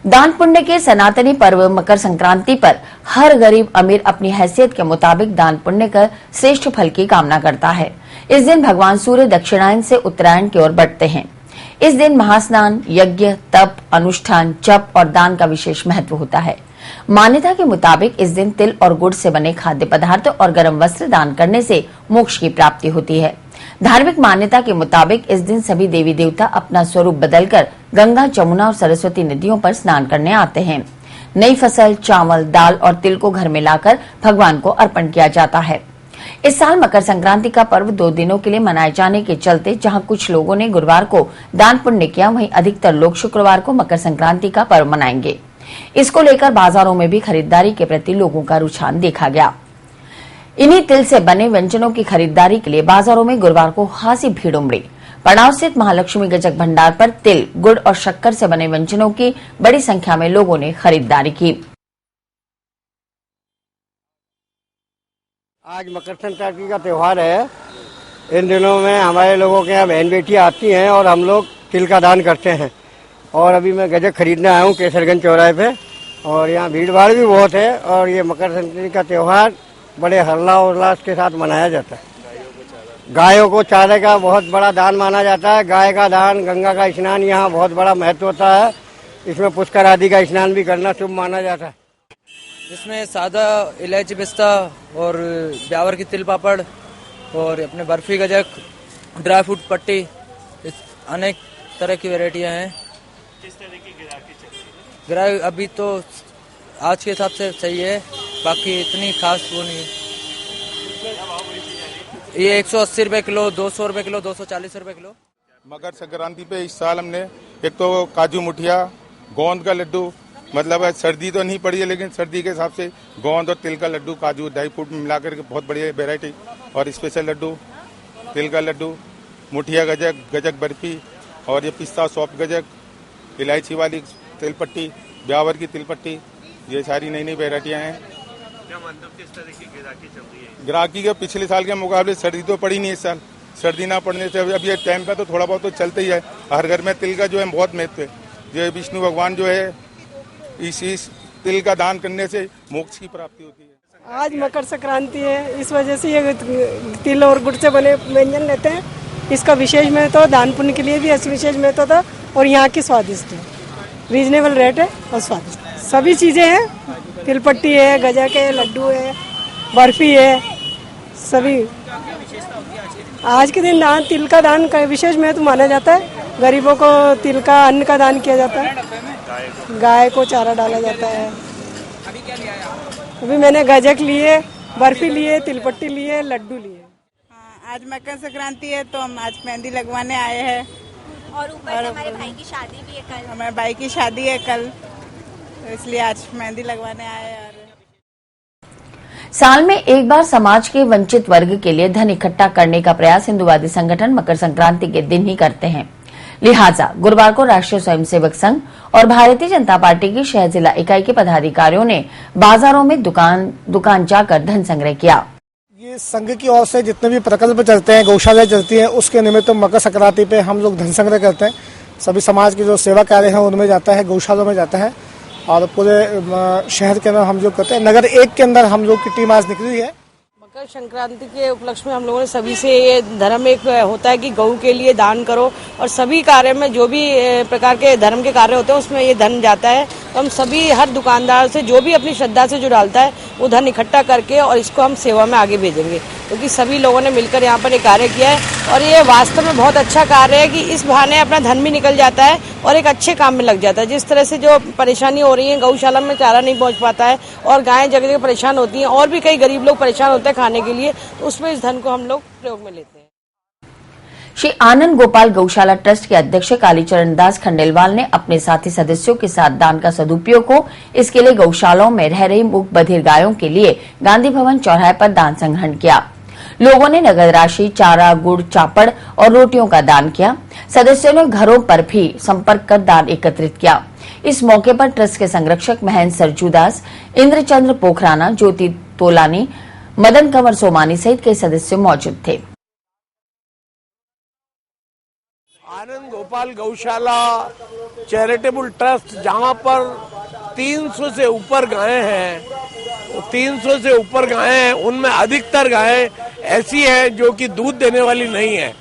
दान पुण्य के सनातनी पर्व मकर संक्रांति पर हर गरीब अमीर अपनी हैसियत के मुताबिक दान पुण्य कर श्रेष्ठ फल की कामना करता है। इस दिन भगवान सूर्य दक्षिणायन से उत्तरायण की ओर बढ़ते हैं। इस दिन महास्नान, यज्ञ, तप, अनुष्ठान, जप और दान का विशेष महत्व होता है। मान्यता के मुताबिक इस दिन तिल और गुड़ से बने खाद्य पदार्थ और गर्म वस्त्र दान करने से मोक्ष की प्राप्ति होती है। धार्मिक मान्यता के मुताबिक इस दिन सभी देवी देवता अपना स्वरूप बदलकर गंगा, जमुना और सरस्वती नदियों पर स्नान करने आते हैं। नई फसल, चावल, दाल और तिल को घर में लाकर भगवान को अर्पण किया जाता है। इस साल मकर संक्रांति का पर्व 2 दिनों के लिए मनाए जाने के चलते जहां कुछ लोगों ने गुरुवार को दान पुण्य किया, वहीं अधिकतर लोग शुक्रवार को मकर संक्रांति का पर्व मनाएंगे। इसको लेकर बाजारों में भी खरीदारी के प्रति लोगों का रुझान देखा गया। इन्हीं तिल से बने व्यंजनों की खरीदारी के लिए बाजारों में गुरुवार को खासी भीड़ उमड़ी। पड़ाव स्थित महालक्ष्मी गजक भंडार पर तिल, गुड़ और शक्कर से बने व्यंजनों की बड़ी संख्या में लोगों ने खरीदारी की। आज मकर संक्रांति का त्योहार है। इन दिनों में हमारे लोगों के यहाँ बहन बेटी आती हैं और हम लोग तिल का दान करते हैं। और अभी मैं गजक खरीदने आया हूँ केसरगंज चौराहे पे, और यहाँ भीड़ भाड़ भी बहुत है। और ये मकर संक्रांति का त्योहार बड़े हर्षोल्लास के साथ मनाया जाता है। गायों को चारे का बहुत बड़ा दान माना जाता है। गाय का दान, गंगा का स्नान यहाँ बहुत बड़ा महत्व होता है। इसमें पुष्कर आदि का स्नान भी करना शुभ माना जाता है। इसमें सादा इलायची पिस्ता और ब्यावर की तिल पापड़ और अपने बर्फी गजक, ड्राई फ्रूट पट्टी, अनेक तरह की वैरायटियां हैं। किस तरह की गिराकी चल रही है? गिराकी अभी तो आज के हिसाब से सही है, बाकी इतनी खास वो नहीं है। ये 180 रुपए किलो, 200 रुपए किलो, 240 रुपए किलो। मकर संक्रांति पे इस साल हमने एक तो काजू मुठिया, गोंद का लड्डू, मतलब सर्दी तो नहीं पड़ी है लेकिन सर्दी के हिसाब से गोंद और तिल का लड्डू, काजू, ड्राई फ्रूट मिलाकर के बहुत बढ़िया वैरायटी और स्पेशल लड्डू, तिल का लड्डू, मुठिया गजक, गजक बर्फी और ये पिस्ता सॉफ्ट गजक, इलायची वाली तिल पट्टी, ब्यावर की तिल पट्टी, ये सारी नई नई वैरायटियाँ हैं। क्या मानते हो किस तरह की गिराकी चल रही है? गिराकी के पिछले साल के मुकाबले सर्दी तो पड़ी नहीं इस साल। सर्दी ना पड़ने से अब ये टाइम पे तो थोड़ा बहुत तो चलता ही है। हर घर में तिल का जो है बहुत महत्व है। जो विष्णु भगवान जो है इस तिल का दान करने से मोक्ष की प्राप्ति होती है। आज मकर संक्रांति है, इस वजह से ये तिल और गुड़ से बने व्यंजन लेते हैं। इसका विशेष महत्व तो दान पुण्य के लिए भी विशेष महत्व था और यहाँ की स्वादिष्ट है, रीजनेबल रेट है और स्वादिष्ट सभी चीजें हैं। तिलपट्टी है, गजक है, लड्डू है, बर्फी है, सभी। आज के दिन दान, तिल का दान का विशेष महत्व माना जाता है। गरीबों को तिल का अन्न का दान किया जाता है, गाय को चारा डाला जाता है। अभी मैंने गजक लिए, बर्फी लिए, तिलपट्टी लिए, लड्डू लिए। आज मकर संक्रांति है तो हम आज मेहंदी लगवाने आए हैं। और ऊपर से हमारे भाई की शादी भी है कल। हमारे भाई की शादी है कल, तो इसलिए आज मेहंदी लगवाने आए हैं। साल में एक बार समाज के वंचित वर्ग के लिए धन इकट्ठा करने का प्रयास हिंदुवादी संगठन मकर संक्रांति के दिन ही करते हैं। लिहाजा गुरुवार को राष्ट्रीय स्वयंसेवक संघ और भारतीय जनता पार्टी की शहर जिला इकाई के पदाधिकारियों ने बाजारों में दुकान जाकर धन संग्रह किया। ये संघ की ओर से जितने भी प्रकल्प चलते हैं, गौशालाएं चलती हैं, उसके निमित्त मकर संक्रांति पे हम लोग धन संग्रह करते हैं। सभी समाज के जो सेवा कार्य है उनमें जाता है, गौशालों में जाता है और पूरे शहर के अंदर हम लोग करते हैं। नगर 1 के अंदर हम लोग की टीम आज निकली है। मकर संक्रांति के उपलक्ष्य में हम लोगों ने सभी से ये धर्म एक होता है कि गौ के लिए दान करो, और सभी कार्य में जो भी प्रकार के धर्म के कार्य होते हैं उसमें ये धन जाता है। तो हम सभी हर दुकानदार से जो भी अपनी श्रद्धा से जो डालता है वो धन इकट्ठा करके और इसको हम सेवा में आगे भेजेंगे, क्योंकि सभी लोगों ने मिलकर यहाँ पर ये कार्य किया है और ये वास्तव में बहुत अच्छा कार्य है कि इस बहाने अपना धन भी निकल जाता है और एक अच्छे काम में लग जाता है। जिस तरह से जो परेशानी हो रही है, गौशाला में चारा नहीं पहुँच पाता है और गायें जगह जगह परेशान होती हैं और भी कई गरीब लोग परेशान होते हैं खाने के लिए, तो उसमें इस धन को हम लोग प्रयोग में लेते हैं। श्री आनंद गोपाल गौशाला ट्रस्ट के अध्यक्ष कालीचरण दास खंडेलवाल ने अपने साथी सदस्यों के साथ दान का सदुपयोग हो, इसके लिए गौशालाओं में रह रही मूक बधिर गायों के लिए गांधी भवन चौराहे पर दान संग्रहण किया। लोगों ने नगद राशि, चारा, गुड़, चापड़ और रोटियों का दान किया। सदस्यों ने घरों पर भी संपर्क कर दान एकत्रित किया। इस मौके पर ट्रस्ट के संरक्षक महेंद्र सरजूदास, इंद्रचंद्र पोखराना, ज्योति तोलानी, मदन कंवर सोमानी सहित कई सदस्य मौजूद थे। आनंद गोपाल गौशाला चैरिटेबल ट्रस्ट जहां पर 300 से ऊपर गायें हैं, 300 से ऊपर गायें हैं, उनमें अधिकतर गायें ऐसी हैं जो कि दूध देने वाली नहीं है।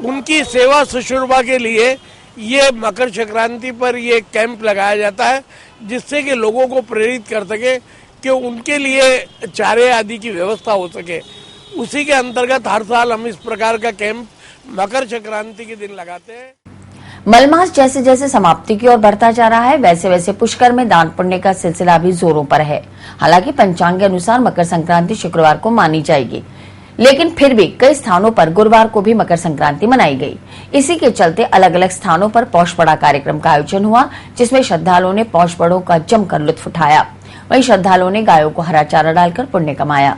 उनकी सेवा शुश्रूषा के लिए ये मकर संक्रांति पर ये कैंप लगाया जाता है, जिससे कि लोगों को प्रेरित कर सके कि उनके लिए चारे आदि की व्यवस्था हो सके। उसी के अंतर्गत हर साल हम इस प्रकार का कैंप मकर संक्रांति के दिन लगाते हैं। मलमास जैसे जैसे समाप्ति की ओर बढ़ता जा रहा है, वैसे वैसे पुष्कर में दान पुण्य का सिलसिला भी जोरों पर है। हालांकि पंचांग के अनुसार मकर संक्रांति शुक्रवार को मानी जाएगी, लेकिन फिर भी कई स्थानों पर गुरुवार को भी मकर संक्रांति मनाई गई। इसी के चलते अलग अलग स्थानों पर पौष बड़ा कार्यक्रम का आयोजन हुआ, जिसमें श्रद्धालुओं ने पौष बड़ों का जमकर लुत्फ उठाया। वहीं श्रद्धालुओं ने गायों को हरा चारा डालकर पुण्य कमाया।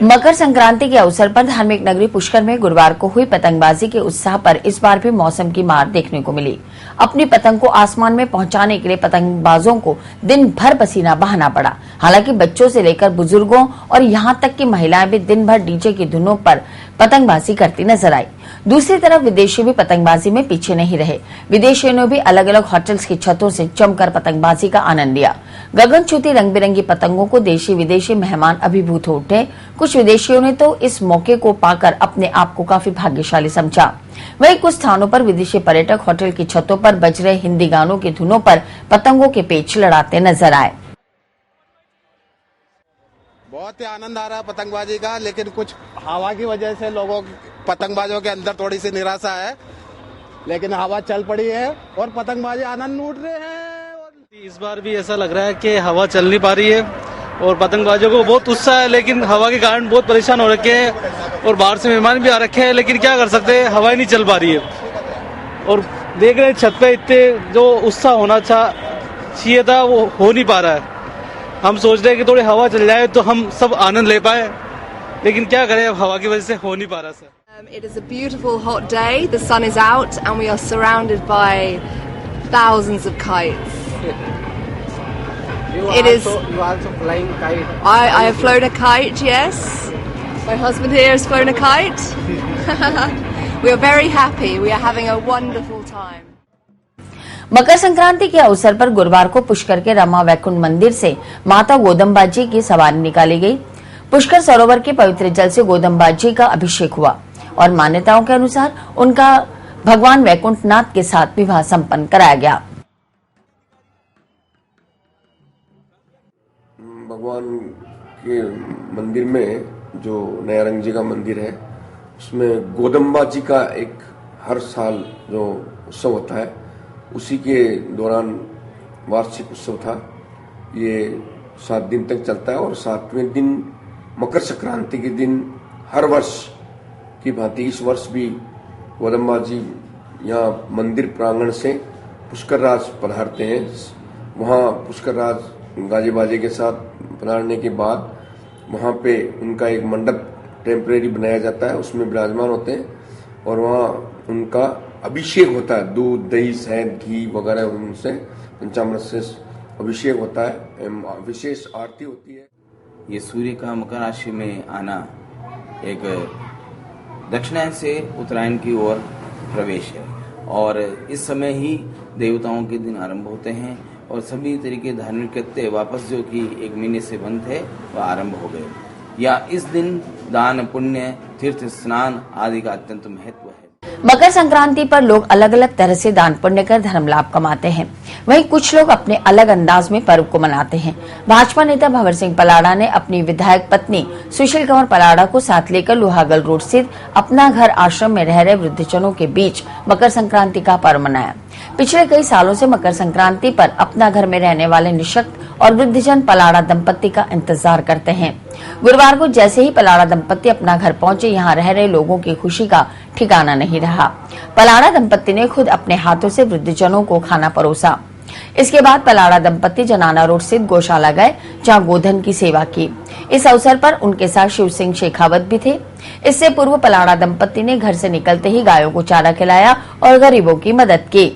मकर संक्रांति के अवसर पर धार्मिक नगरी पुष्कर में गुरुवार को हुई पतंगबाजी के उत्साह पर इस बार भी मौसम की मार देखने को मिली। अपनी पतंग को आसमान में पहुंचाने के लिए पतंगबाजों को दिन भर पसीना बहाना पड़ा। हालांकि बच्चों से लेकर बुजुर्गों और यहां तक कि महिलाएं भी दिन भर डीजे की धुनों पर पतंगबाजी करती नजर आई। दूसरी तरफ विदेशी भी पतंगबाजी में पीछे नहीं रहे। विदेशियों ने भी अलग अलग होटल्स की छतों से जमकर पतंगबाजी का आनंद लिया। गगनचुंबी रंग बिरंगी पतंगों को देशी विदेशी मेहमान अभिभूत हो उठे। कुछ विदेशियों ने तो इस मौके को पाकर अपने आप को काफी भाग्यशाली समझा। वहीं कुछ स्थानों पर विदेशी पर्यटक होटल की छतों पर बज रहे हिंदी गानों की धुनों पर पतंगों के पेच लड़ाते नजर आए। बहुत ही आनंद आ रहा है पतंगबाजी का, लेकिन कुछ हवा की वजह से लोगों पतंगबाजों के अंदर थोड़ी सी निराशा है, लेकिन हवा चल पड़ी है और पतंगबाजी आनंद लूट रहे हैं। इस बार भी ऐसा लग रहा है कि हवा चल नहीं पा रही है और पतंगबाजों को बहुत उत्साह है, लेकिन हवा के कारण बहुत परेशान हो रखे हैं और बाहर से मेहमान भी आ रखे हैं, लेकिन क्या कर सकते हैं, हवा ही नहीं चल पा रही है। और देख रहे हैं छत पे इतने जो उत्साह होना चाहिए था वो हो नहीं पा रहा है। हम सोच रहे हैं कि थोड़ी हवा चल जाए तो हम सब आनंद ले पाए, लेकिन क्या करें, अब हवा की वजह से हो नहीं पा रहा sir. It is a beautiful hot day. The sun is out and we are surrounded by thousands of kites. You are also flying kite. I have flown a kite, yes. My husband here has flown a kite. We are very happy. We are having a wonderful time. Makar Sankranti के अवसर पर गुरुवार को पुष्कर के रमा वैकुंठ मंदिर से माता गोदम्बा जी की सवारी निकाली गई। पुष्कर सरोवर के पवित्र जल से गोदम्बा जी का अभिषेक हुआ और मान्यताओं के अनुसार उनका भगवान वैकुंठ नाथ के साथ विवाह संपन्न कराया गया। भगवान के मंदिर में जो नयारंग जी का मंदिर है, उसमें गोदम्बा जी का एक हर साल जो उत्सव होता है, उसी के दौरान वार्षिक उत्सव था। ये 7 दिन तक चलता है और 7वें दिन मकर संक्रांति के दिन हर वर्ष की भांति इस वर्ष भी गोदम्बा जी यहाँ मंदिर प्रांगण से पुष्कर राज पधारते हैं। वहाँ पुष्कर राज गाजे बाजे के साथ पधारने के बाद वहाँ पे उनका एक मंडप टेम्परेरी बनाया जाता है, उसमें विराजमान होते हैं और वहाँ उनका अभिषेक होता है। दूध, दही, शहद, घी वगैरह उनसे पंचामृत से अभिषेक होता है, विशेष आरती होती है। ये सूर्य का मकर राशि में आना एक दक्षिणायन से उत्तरायण की ओर प्रवेश है और इस समय ही देवताओं के दिन आरंभ होते हैं और सभी तरीके धार्मिक कृत्य वापस जो कि 1 महीने से बंद थे वह आरंभ हो गए। या इस दिन दान, पुण्य, तीर्थ स्नान आदि का अत्यंत महत्व है। मकर संक्रांति पर लोग अलग अलग तरह से दान पुण्य कर धर्म लाभ कमाते हैं। वहीं कुछ लोग अपने अलग अंदाज में पर्व को मनाते हैं। भाजपा नेता भंवर सिंह पलाड़ा ने अपनी विधायक पत्नी सुशील कंवर पलाड़ा को साथ लेकर लोहागल रोड स्थित अपना घर आश्रम में रह रहे वृद्धजनों के बीच मकर संक्रांति का पर्व मनाया। पिछले कई सालों से मकर संक्रांति पर अपना घर में रहने वाले निशक्त और वृद्धजन पलाड़ा दंपत्ति का इंतजार करते हैं। गुरुवार को जैसे ही पलाड़ा दंपत्ति अपना घर पहुंचे, यहाँ रह रहे लोगों की खुशी का ठिकाना नहीं रहा। पलाड़ा दंपत्ति ने खुद अपने हाथों से वृद्धजनों को खाना परोसा। इसके बाद पलाड़ा दंपत्ति जनाना रोड स्थित गौशाला गए, जहां गोधन की सेवा की। इस अवसर पर उनके साथ शिव सिंह शेखावत भी थे। इससे पूर्व पलाड़ा दंपत्ति ने घर से निकलते ही गायों को चारा खिलाया और गरीबों की मदद की।